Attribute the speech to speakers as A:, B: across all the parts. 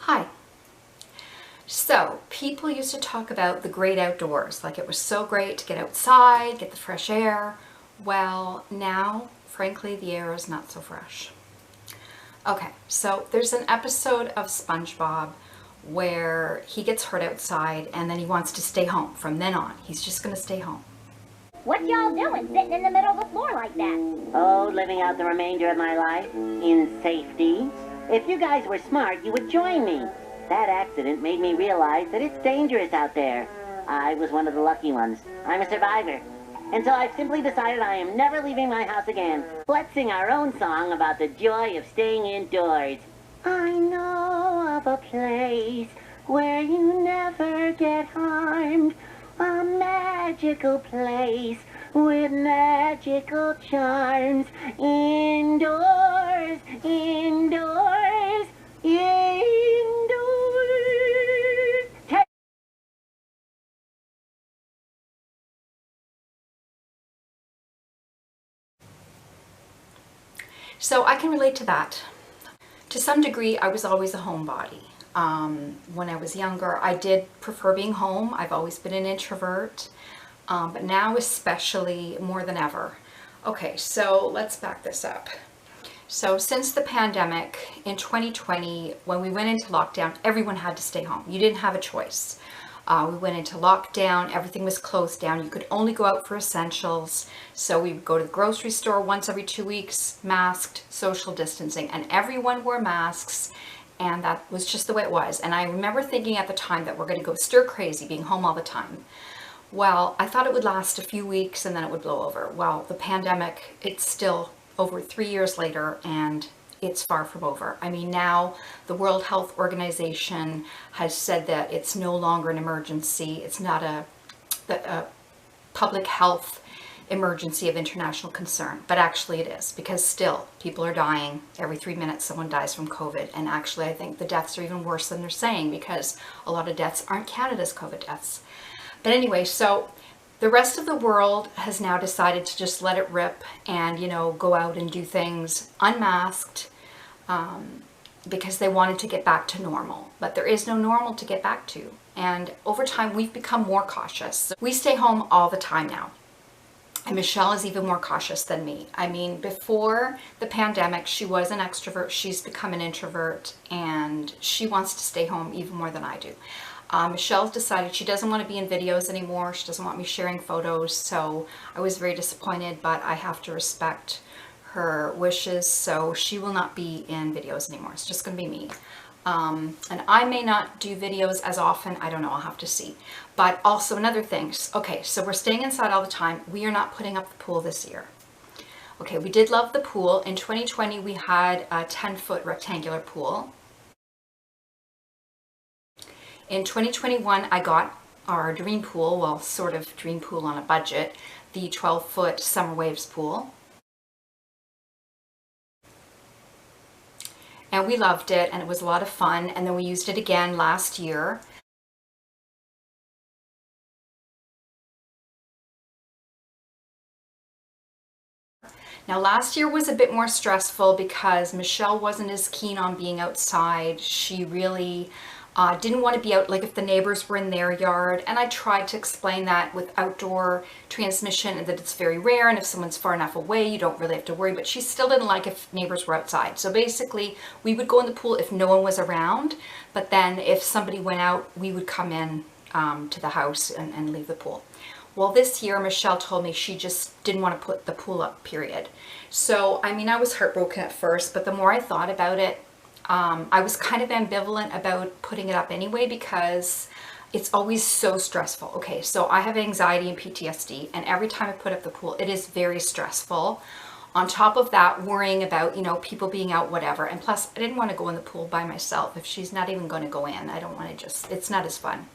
A: Hi. So, people used to talk about the great outdoors, like it was so great to get outside, get the fresh air. Well, now, frankly, the air is not so fresh. Okay, so there's an episode of SpongeBob where he gets hurt outside and then he wants to stay home. From then on, he's just gonna stay home.
B: What y'all doing sitting in the middle of the floor like that?
C: Oh, living out the remainder of my life in safety. If you guys were smart, you would join me. That accident made me realize that it's dangerous out there. I was one of the lucky ones. I'm a survivor. And so I've simply decided I am never leaving my house again. Let's sing our own song about the joy of staying indoors. I know of a place where you never get harmed. A magical place with magical charms. Indoors, indoors, indoors.
A: So I can relate to that. To some degree, I was always a homebody. When I was younger, I did prefer being home. I've always been an introvert, but now especially more than ever. Okay, so let's back this up. So since the pandemic in 2020, when we went into lockdown, everyone had to stay home. You didn't have a choice. We went into lockdown, everything was closed down. You could only go out for essentials. So we would go to the grocery store once every 2 weeks, masked, social distancing, and everyone wore masks. And that was just the way it was. And I remember thinking at the time that we're going to go stir crazy being home all the time. Well, I thought it would last a few weeks and then it would blow over. Well, the pandemic, it's still over 3 years later and it's far from over. I mean, now the World Health Organization has said that it's no longer an emergency. It's not a public health emergency of international concern, but actually it is, because still people are dying. Every 3 minutes someone dies from COVID, and actually I think the deaths are even worse than they're saying, because a lot of deaths aren't counted as COVID deaths. But anyway, so the rest of the world has now decided to just let it rip and, you know, go out and do things unmasked, because they wanted to get back to normal. But there is no normal to get back to. And over time, we've become more cautious. We stay home all the time now. And Michelle is even more cautious than me. I mean, before the pandemic, she was an extrovert. She's become an introvert, and she wants to stay home even more than I do. Michelle's decided she doesn't want to be in videos anymore. She doesn't want me sharing photos. So I was very disappointed, but I have to respect her wishes. So she will not be in videos anymore. It's just going to be me. And I may not do videos as often. I don't know. I'll have to see. But also another thing. Okay, so we're staying inside all the time. We are not putting up the pool this year. Okay, we did love the pool. In 2020, we had a 10-foot rectangular pool. In 2021, I got our dream pool, well, sort of dream pool on a budget, the 12-foot Summer Waves pool. And we loved it, and it was a lot of fun. And then we used it again last year. Now, last year was a bit more stressful because Michelle wasn't as keen on being outside. She really didn't want to be out, like if the neighbors were in their yard. And I tried to explain that with outdoor transmission and that it's very rare. And if someone's far enough away, you don't really have to worry. But she still didn't like if neighbors were outside. So basically, we would go in the pool if no one was around. But then if somebody went out, we would come in to the house and leave the pool. Well, this year, Michelle told me she just didn't want to put the pool up, period. So, I mean, I was heartbroken at first, but the more I thought about it, I was kind of ambivalent about putting it up anyway, because it's always so stressful. Okay, so I have anxiety and PTSD, and every time I put up the pool, it is very stressful. On top of that, worrying about, you know, people being out, whatever. And plus, I didn't want to go in the pool by myself. If she's not even going to go in, I don't want to just, it's not as fun.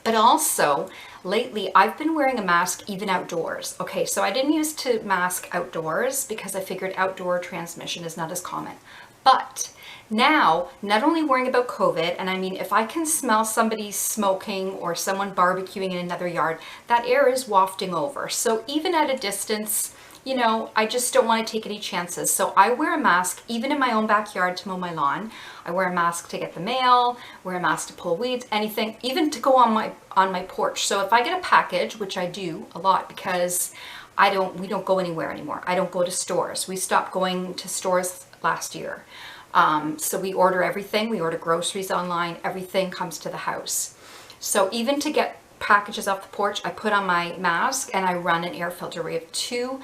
A: But also, lately, I've been wearing a mask even outdoors. Okay, so I didn't used to mask outdoors because I figured outdoor transmission is not as common. But now, not only worrying about COVID, and I mean, if I can smell somebody smoking or someone barbecuing in another yard, that air is wafting over. So even at a distance, you know, I just don't want to take any chances. So I wear a mask even in my own backyard to mow my lawn. I wear a mask to get the mail, wear a mask to pull weeds, anything, even to go on my porch. So if I get a package, which I do a lot because we don't go anywhere anymore. I don't go to stores. We stopped going to stores last year. So we order everything. We order groceries online. Everything comes to the house. So even to get packages off the porch, I put on my mask and I run an air filter. We have 2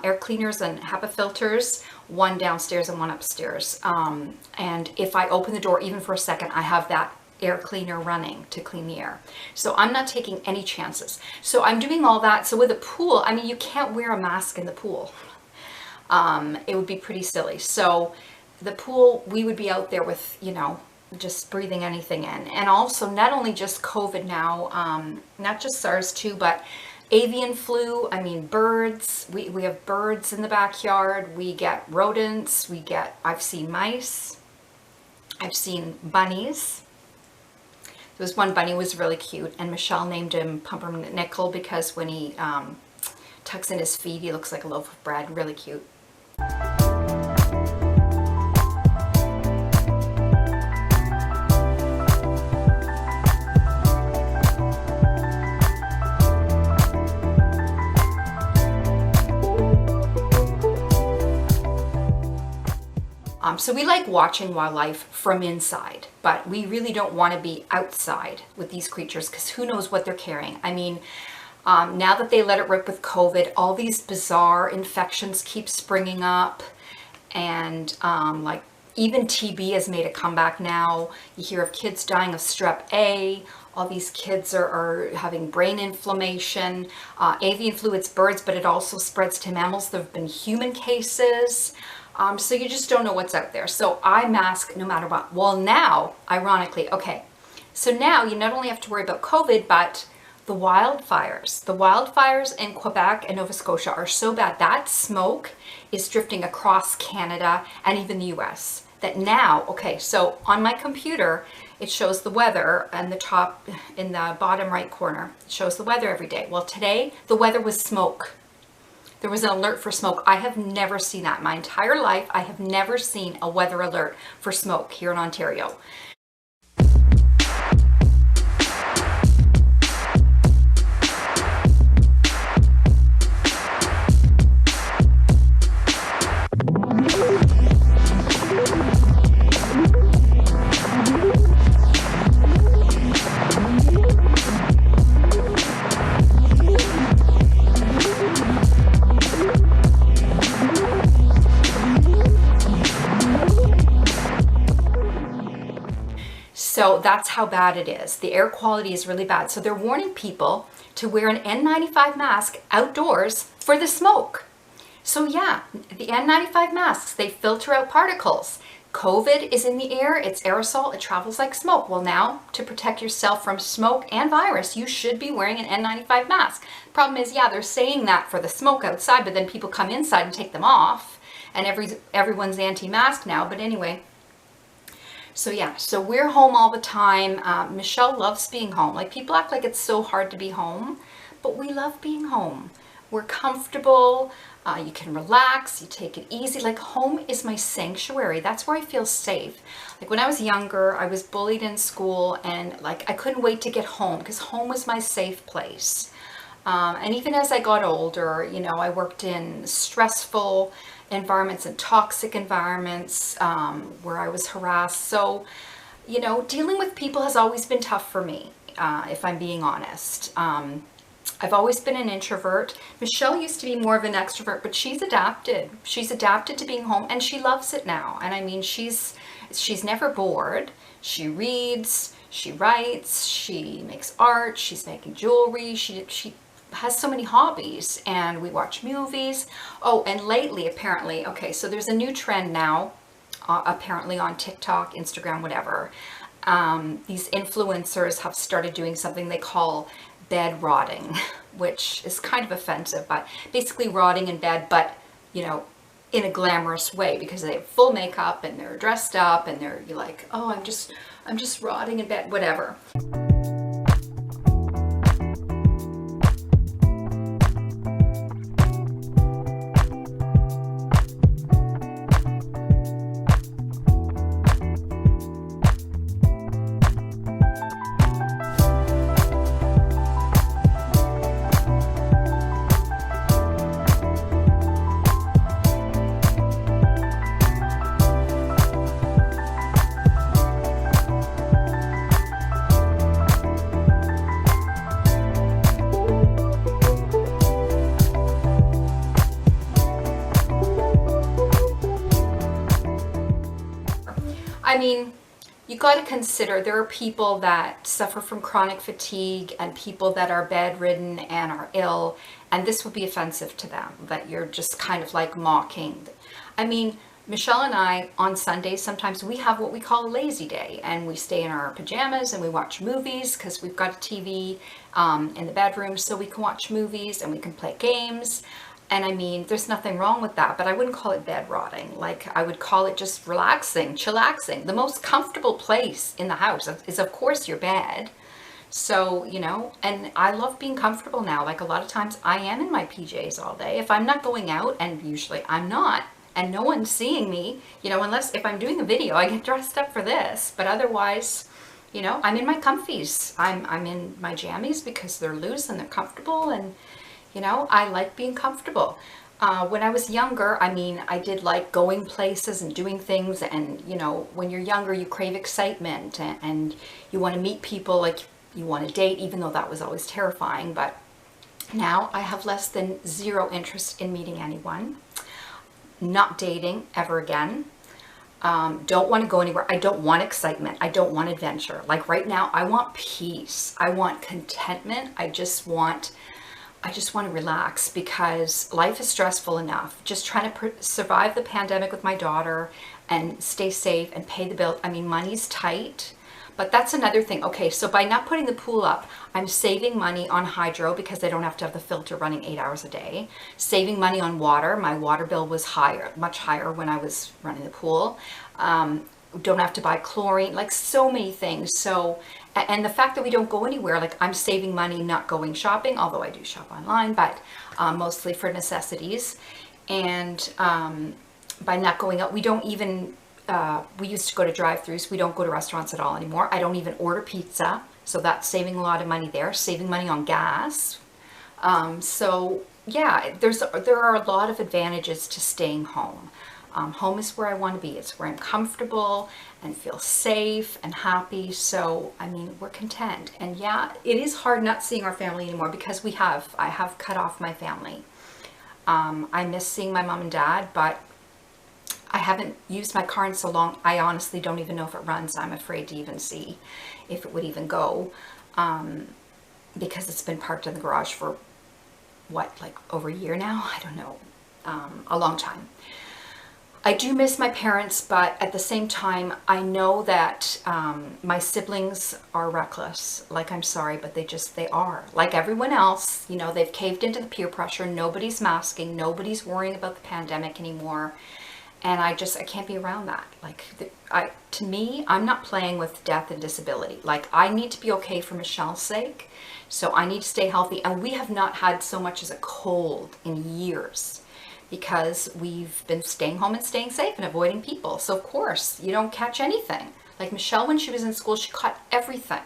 A: air cleaners and HEPA filters, one downstairs and one upstairs. And if I open the door even for a second, I have that air cleaner running to clean the air. So I'm not taking any chances. So I'm doing all that. So with a pool, I mean, you can't wear a mask in the pool. It would be pretty silly. So the pool, we would be out there with, you know, just breathing anything in. And also not only just COVID now, not just SARS too, but avian flu. I mean, birds, we have birds in the backyard. We get rodents, I've seen mice, I've seen bunnies. There was one bunny was really cute, and Michelle named him Pumpernickel because when he tucks in his feet, he looks like a loaf of bread. Really cute. So we like watching wildlife from inside, but we really don't want to be outside with these creatures because who knows what they're carrying. I mean, now that they let it rip with COVID, all these bizarre infections keep springing up, and like even TB has made a comeback now. You hear of kids dying of strep A. All these kids are having brain inflammation. Avian flu, it's birds, but it also spreads to mammals. There have been human cases. So you just don't know what's out there. So I mask no matter what. Well, now, ironically, okay, so now you not only have to worry about COVID, but the wildfires. The wildfires in Quebec and Nova Scotia are so bad. That smoke is drifting across Canada and even the US. That now, okay, so on my computer, it shows the weather and the top, in the bottom right corner, it shows the weather every day. Well, today, the weather was smoke. There was an alert for smoke. I have never seen that. My entire life, I have never seen a weather alert for smoke here in Ontario. So that's how bad it is. The air quality is really bad. So they're warning people to wear an N95 mask outdoors for the smoke. So yeah, the N95 masks, they filter out particles. COVID is in the air, it's aerosol, it travels like smoke. Well now, to protect yourself from smoke and virus, you should be wearing an N95 mask. Problem is, yeah, they're saying that for the smoke outside, but then people come inside and take them off, and everyone's anti-mask now, but anyway. So yeah, so we're home all the time. Michelle loves being home. Like, people act like it's so hard to be home, but we love being home. We're comfortable, you can relax, you take it easy. Like, home is my sanctuary. That's where I feel safe. Like, when I was younger, I was bullied in school, and like, I couldn't wait to get home because home was my safe place. And even as I got older, you know, I worked in stressful environments and toxic environments where I was harassed. So, you know, dealing with people has always been tough for me, if I'm being honest. I've always been an introvert. Michelle used to be more of an extrovert, but she's adapted. She's adapted to being home, and she loves it now. And I mean, she's never bored. She reads, she writes, she makes art, she's making jewelry, she has so many hobbies, and we watch movies. Oh, and lately, apparently, okay, so there's a new trend now, apparently on TikTok, Instagram, whatever. These influencers have started doing something they call bed rotting, which is kind of offensive, but basically rotting in bed, but, you know, in a glamorous way, because they have full makeup and they're dressed up and you're like, oh, I'm just rotting in bed, whatever. you got to consider there are people that suffer from chronic fatigue and people that are bedridden and are ill, and this would be offensive to them, that you're just kind of like mocking. I mean, Michelle and I on Sundays, sometimes we have what we call a lazy day, and we stay in our pajamas and we watch movies because we've got a TV in the bedroom, so we can watch movies and we can play games. And I mean, there's nothing wrong with that, but I wouldn't call it bed rotting. Like, I would call it just relaxing, chillaxing. The most comfortable place in the house is, of course, your bed. So, you know, and I love being comfortable now. Like, a lot of times I am in my PJs all day. If I'm not going out, and usually I'm not, and no one's seeing me, you know, unless if I'm doing a video, I get dressed up for this. But otherwise, you know, I'm in my comfies. I'm in my jammies because they're loose and they're comfortable, and you know, I like being comfortable. When I was younger, I mean, I did like going places and doing things, and you know, when you're younger, you crave excitement and you want to meet people, like you want to date, even though that was always terrifying. But now I have less than zero interest in meeting anyone, not dating ever again. Don't want to go anywhere. I don't want excitement. I don't want adventure. Like right now, I want peace. I want contentment. I just want to relax because life is stressful enough. Just trying to survive the pandemic with my daughter and stay safe and pay the bill. I mean, money's tight, but that's another thing. Okay, so by not putting the pool up, I'm saving money on hydro because I don't have to have the filter running 8 hours a day. Saving money on water. My water bill was higher, much higher when I was running the pool. Don't have to buy chlorine, like so many things. So, and the fact that we don't go anywhere, like I'm saving money not going shopping, although I do shop online, but mostly for necessities. And by not going out, we don't even, we used to go to drive-thrus. We don't go to restaurants at all anymore. I don't even order pizza. So that's saving a lot of money there, saving money on gas. So yeah, there are a lot of advantages to staying home. Home is where I want to be. It's where I'm comfortable and feel safe and happy. So, I mean, we're content. And yeah, it is hard not seeing our family anymore because I have cut off my family. I miss seeing my mom and dad, but I haven't used my car in so long. I honestly don't even know if it runs. I'm afraid to even see if it would even go because it's been parked in the garage for what, like over a year now? I don't know, a long time. I do miss my parents, but at the same time, I know that my siblings are reckless. Like, I'm sorry, but they are. Like everyone else, you know, they've caved into the peer pressure. Nobody's masking. Nobody's worrying about the pandemic anymore. And I can't be around that. Like, to me, I'm not playing with death and disability. Like, I need to be okay for Michelle's sake. So I need to stay healthy. And we have not had so much as a cold in years, because we've been staying home and staying safe and avoiding people. So of course, you don't catch anything. Like Michelle, when she was in school, she caught everything.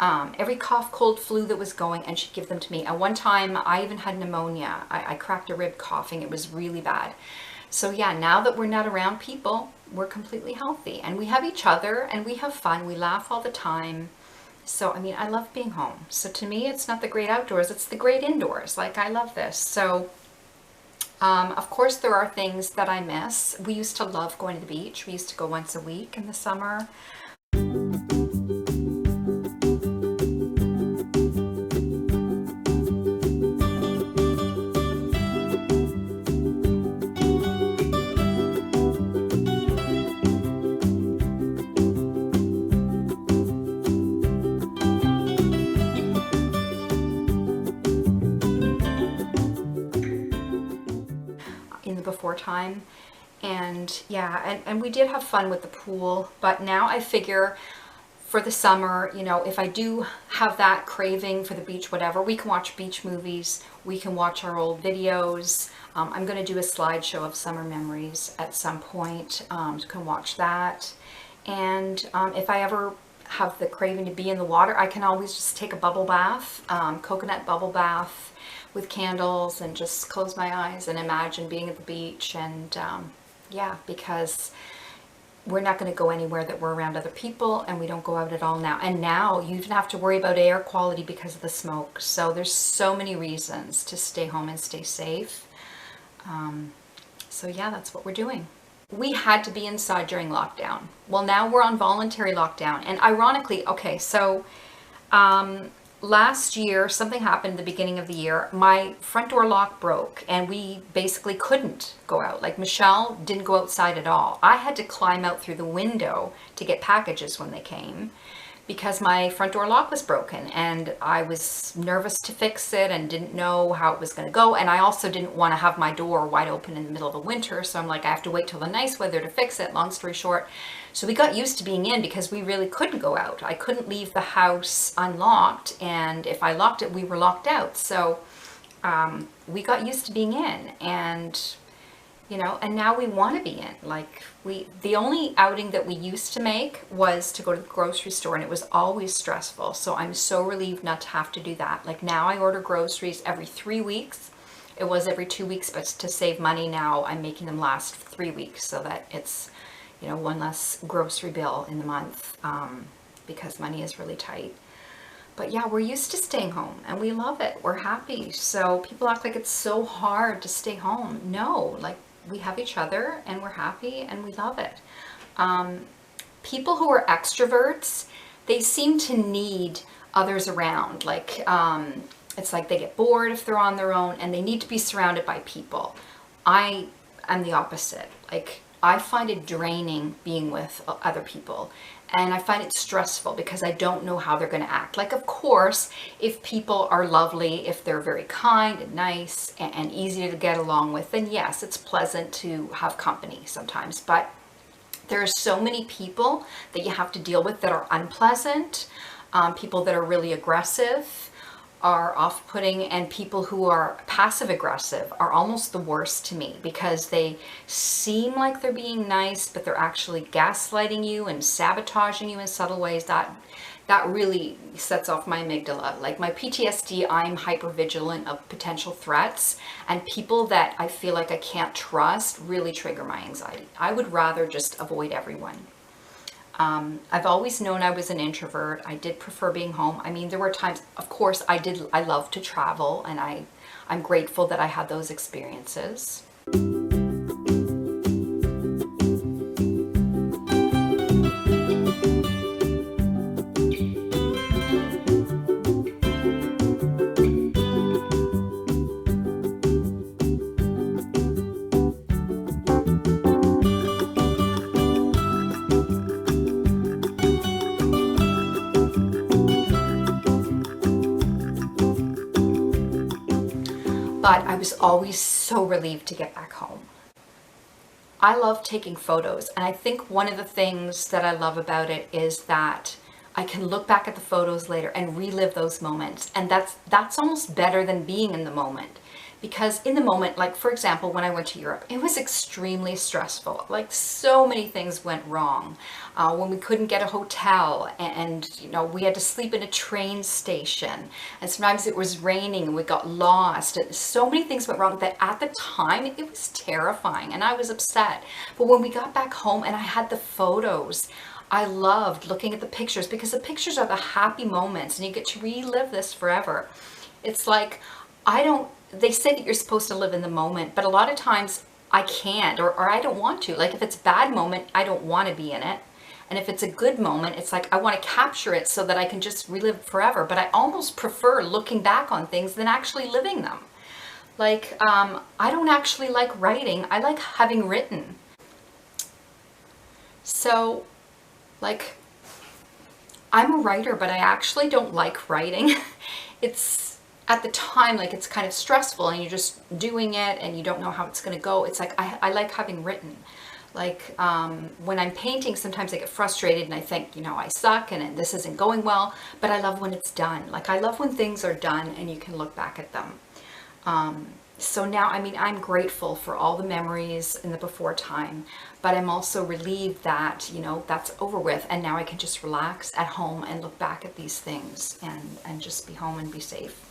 A: Every cough, cold, flu that was going, and she'd give them to me. And one time, I even had pneumonia. I cracked a rib coughing. It was really bad. So yeah, now that we're not around people, we're completely healthy. And we have each other, and we have fun. We laugh all the time. So, I mean, I love being home. So to me, it's not the great outdoors. It's the great indoors. Like, I love this. So of course, there are things that I miss. We used to love going to the beach. We used to go once a week in the summer. In the before time, and yeah, and we did have fun with the pool, but now I figure for the summer, you know, if I do have that craving for the beach, whatever, we can watch beach movies, we can watch our old videos. I'm going to do a slideshow of summer memories at some point. You can watch that, and if I ever have the craving to be in the water, I can always just take a bubble bath, coconut bubble bath with candles, and just close my eyes and imagine being at the beach. And yeah, because we're not going to go anywhere that we're around other people, and we don't go out at all now. And now you even have to worry about air quality because of the smoke. So there's so many reasons to stay home and stay safe. So yeah, that's what we're doing. we had to be inside during lockdown. Well, now we're on voluntary lockdown. And ironically, okay, so last year, something happened at the beginning of the year. My front door lock broke and we basically couldn't go out. Like Michelle didn't go outside at all. I had to climb out through the window to get packages when they came because my front door lock was broken and I was nervous to fix it and didn't know how it was going to go. And I also didn't want to have my door wide open in the middle of the winter. So I'm like, I have to wait till the nice weather to fix it. Long story short. So we got used to being in because we really couldn't go out. I couldn't leave the house unlocked. And if I locked it, we were locked out. So we got used to being in and, you know, and now we want to be in. Like the only outing that we used to make was to go to the grocery store and it was always stressful. So I'm so relieved not to have to do that. Like now I order groceries every 3 weeks. It was every 2 weeks, but to save money now I'm making them last 3 weeks so that it's, you know, one less grocery bill in the month because money is really tight. But yeah, we're used to staying home and we love it. We're happy. So people act like it's so hard to stay home. No, like we have each other and we're happy and we love it. People who are extroverts, they seem to need others around. Like it's like they get bored if they're on their own and they need to be surrounded by people. I am the opposite. Like I find it draining being with other people and I find it stressful because I don't know how they're going to act. Like, of course, if people are lovely, if they're very kind and nice and easy to get along with, then yes, it's pleasant to have company sometimes. But there are so many people that you have to deal with that are unpleasant, people that are really aggressive, are off-putting, and people who are passive-aggressive are almost the worst to me because they seem like they're being nice, but they're actually gaslighting you and sabotaging you in subtle ways. That really sets off my amygdala. Like my PTSD, I'm hyper-vigilant of potential threats, and people that I feel like I can't trust really trigger my anxiety. I would rather just avoid everyone. I've always known I was an introvert. I did prefer being home. I mean, there were times, of course, I love to travel and I'm grateful that I had those experiences. But I was always so relieved to get back home. I love taking photos, and I think one of the things that I love about it is that I can look back at the photos later and relive those moments, and that's almost better than being in the moment. Because in the moment, like for example, when I went to Europe, it was extremely stressful. Like so many things went wrong. When we couldn't get a hotel and you know, we had to sleep in a train station and sometimes it was raining and we got lost. And so many things went wrong that at the time it was terrifying and I was upset. But when we got back home and I had the photos, I loved looking at the pictures because the pictures are the happy moments and you get to relive this forever. It's like, they say that you're supposed to live in the moment, but a lot of times I can't or I don't want to. Like if it's a bad moment, I don't want to be in it. And if it's a good moment, it's like I want to capture it so that I can just relive forever. But I almost prefer looking back on things than actually living them. Like I don't actually like writing. I like having written. So like I'm a writer, but I actually don't like writing. It's at the time, like it's kind of stressful and you're just doing it and you don't know how it's going to go. It's like, I like having written. Like when I'm painting, sometimes I get frustrated and I think, you know, I suck and this isn't going well, but I love when it's done. Like I love when things are done and you can look back at them. So now, I mean, I'm grateful for all the memories in the before time, but I'm also relieved that, you know, that's over with. And now I can just relax at home and look back at these things and just be home and be safe.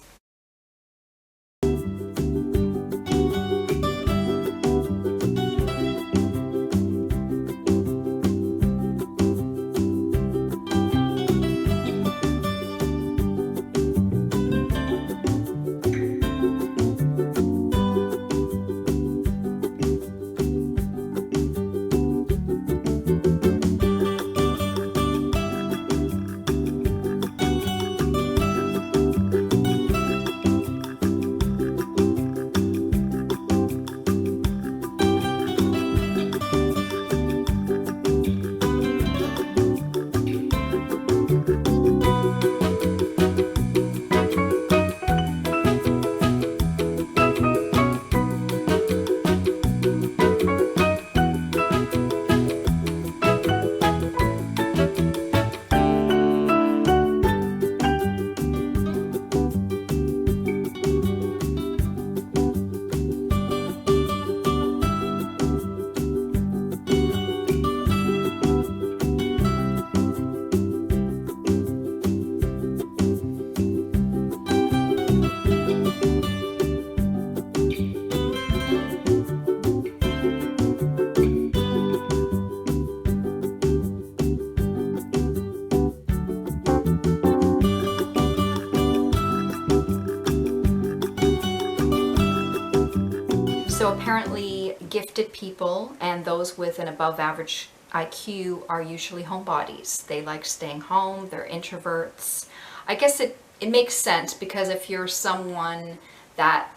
A: gifted people and those with an above average IQ are usually homebodies. They like staying home, they're introverts. I guess it makes sense because if you're someone that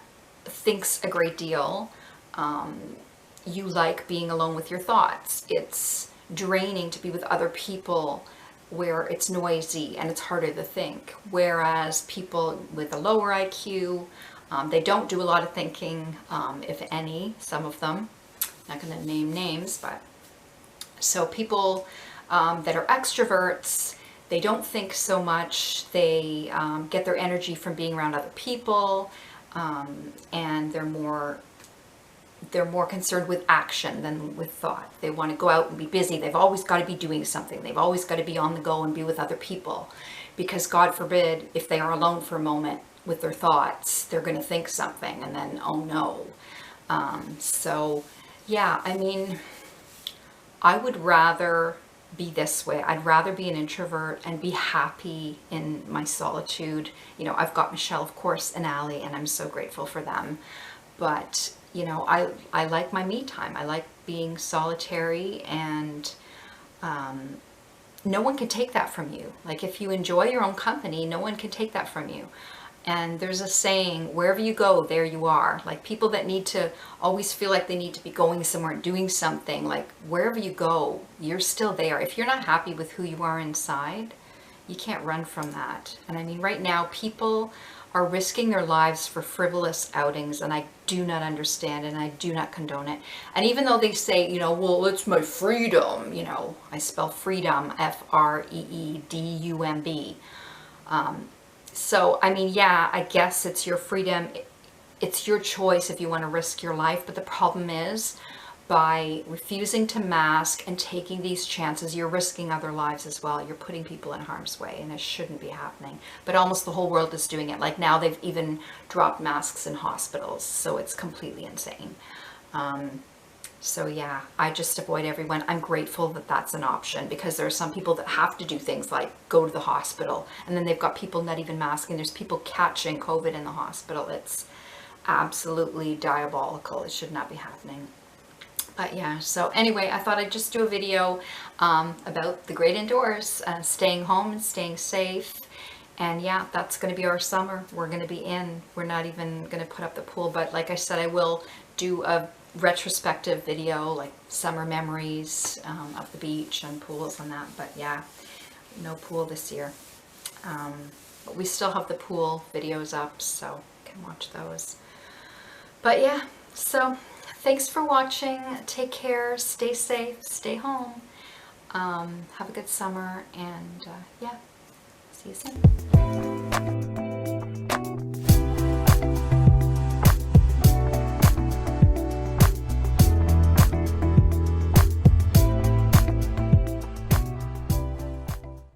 A: thinks a great deal, you like being alone with your thoughts. It's draining to be with other people where it's noisy and it's harder to think. Whereas people with a lower IQ, they don't do a lot of thinking, if any, some of them. Not going to name names, but so people that are extroverts, they don't think so much. They get their energy from being around other people, and they're more concerned with action than with thought. They want to go out and be busy. They've always got to be doing something. They've always got to be on the go and be with other people, because God forbid, if they are alone for a moment with their thoughts, they're going to think something and then, oh no. So yeah, I mean, I would rather be this way. I'd rather be an introvert and be happy in my solitude. You know, I've got Michelle, of course, and Allie, and I'm so grateful for them. But, you know, I like my me time. I like being solitary, and no one can take that from you. Like, if you enjoy your own company, no one can take that from you. And there's a saying, wherever you go, there you are. Like, people that need to always feel like they need to be going somewhere and doing something, like wherever you go, you're still there. If you're not happy with who you are inside, you can't run from that. And I mean, right now, people are risking their lives for frivolous outings, and I do not understand, and I do not condone it. And even though they say, you know, well, it's my freedom, you know, I spell freedom, F-R-E-E-D-U-M-B. So, I mean, yeah, I guess it's your freedom. It's your choice if you want to risk your life. But the problem is, by refusing to mask and taking these chances, you're risking other lives as well. You're putting people in harm's way, and it shouldn't be happening. But almost the whole world is doing it. Like, now they've even dropped masks in hospitals, so it's completely insane. So yeah, I just avoid everyone. I'm grateful that that's an option, because there are some people that have to do things like go to the hospital, and then they've got people not even masking. There's people catching COVID in the hospital. It's absolutely diabolical. It should not be happening. But yeah, so anyway, I thought I'd just do a video about the great indoors, staying home and staying safe. And yeah, that's going to be our summer. We're going to be in. We're not even going to put up the pool, but like I said, I will do a retrospective video, like summer memories of the beach and pools and that. But yeah, no pool this year. But we still have the pool videos up, so you can watch those. But yeah, so thanks for watching. Take care, stay safe, stay home. Have a good summer, and yeah, see you soon.